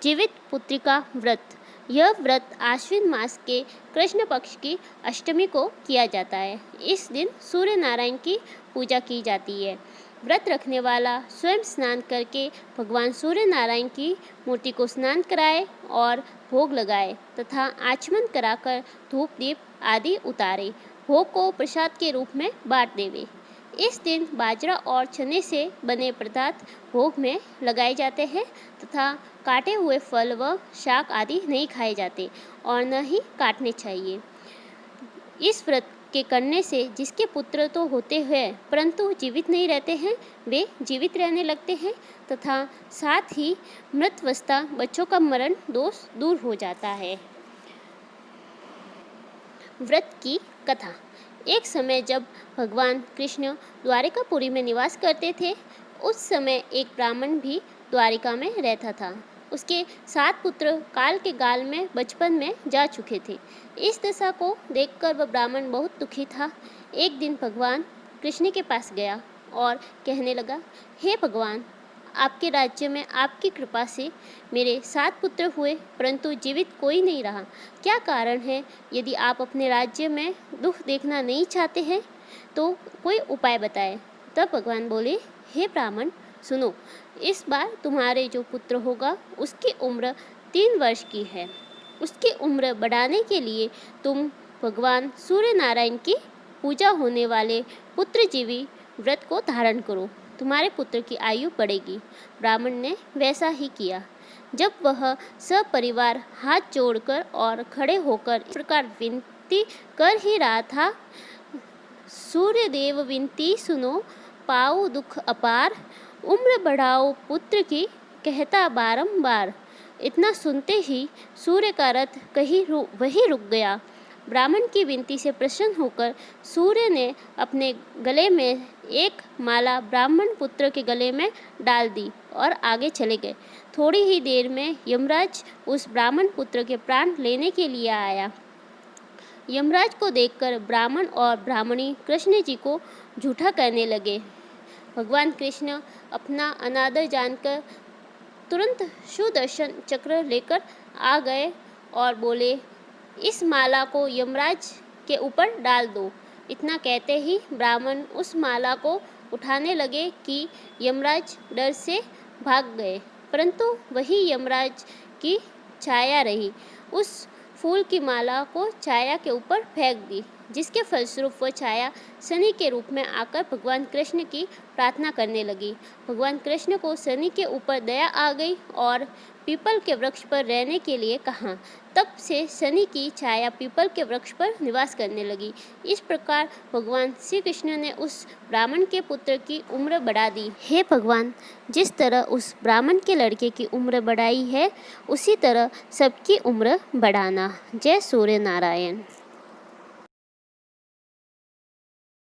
जीवित पुत्रिका व्रत। यह व्रत आश्विन मास के कृष्ण पक्ष की अष्टमी को किया जाता है। इस दिन सूर्य नारायण की पूजा की जाती है। व्रत रखने वाला स्वयं स्नान करके भगवान सूर्य नारायण की मूर्ति को स्नान कराए और भोग लगाए तथा आचमन कराकर धूप दीप आदि उतारे। भोग को प्रसाद के रूप में बांट देवे। इस दिन बाजरा और चने से बने पदार्थ भोग में लगाए जाते हैं तथा काटे हुए फल व शाक आदि नहीं खाए जाते और न ही काटने चाहिए। इस व्रत के करने से जिसके पुत्र तो होते हैं परंतु जीवित नहीं रहते हैं, वे जीवित रहने लगते हैं तथा साथ ही मृतावस्था बच्चों का मरण दोष दूर हो जाता है। व्रत की कथा। एक समय जब भगवान कृष्ण द्वारिकापुरी में निवास करते थे, उस समय एक ब्राह्मण भी द्वारिका में रहता था। उसके 7 पुत्र काल के गाल में बचपन में जा चुके थे। इस दशा को देखकर वह ब्राह्मण बहुत दुखी था। एक दिन भगवान कृष्ण के पास गया और कहने लगा, हे भगवान, आपके राज्य में आपकी कृपा से मेरे 7 पुत्र हुए परंतु जीवित कोई नहीं रहा। क्या कारण है? यदि आप अपने राज्य में दुख देखना नहीं चाहते हैं तो कोई उपाय बताएं। तब भगवान बोले, हे ब्राह्मण, सुनो, इस बार तुम्हारे जो पुत्र होगा उसकी उम्र 3 वर्ष की है। उसकी उम्र बढ़ाने के लिए तुम भगवान सूर्य नारायण की पूजा होने वाले पुत्रजीवी व्रत को धारण करो, तुम्हारे पुत्र की आयु बढ़ेगी। ब्राह्मण ने वैसा ही किया। जब वह सपरिवार हाथ जोड़कर और खड़े होकर इस प्रकार विनती कर ही रहा था, सूर्य देव विनती सुनो, पाओ दुख अपार, उम्र बढ़ाओ पुत्र की, कहता बारंबार। इतना सुनते ही सूर्य का रथ कहीं वहीं रुक गया। ब्राह्मण की विनती से प्रसन्न होकर सूर्य ने अपने गले में एक माला ब्राह्मण पुत्र के गले में डाल दी और आगे चले गए। थोड़ी ही देर में यमराज उस ब्राह्मण पुत्र के प्राण लेने के लिए आया। यमराज को देखकर ब्राह्मण और ब्राह्मणी कृष्ण जी को झूठा करने लगे। भगवान कृष्ण अपना अनादर जानकर तुरंत सुदर्शन चक्र लेकर आ गए और बोले, इस माला को यमराज के ऊपर डाल दो। इतना कहते ही ब्राह्मण उस माला को उठाने लगे कि यमराज डर से भाग गए, परंतु वही यमराज की छाया रही। उस फूल की माला को छाया के ऊपर फेंक दी, जिसके फलस्वरूप वह छाया शनि के रूप में आकर भगवान कृष्ण की प्रार्थना करने लगी। भगवान कृष्ण को शनि के ऊपर दया आ गई और पीपल के वृक्ष पर रहने के लिए कहा। तब से शनि की छाया पीपल के वृक्ष पर निवास करने लगी। इस प्रकार भगवान श्री कृष्ण ने उस ब्राह्मण के पुत्र की उम्र बढ़ा दी। हे भगवान, जिस तरह उस ब्राह्मण के लड़के की उम्र बढ़ाई है, उसी तरह सबकी उम्र बढ़ाना। जय सूर्य नारायण।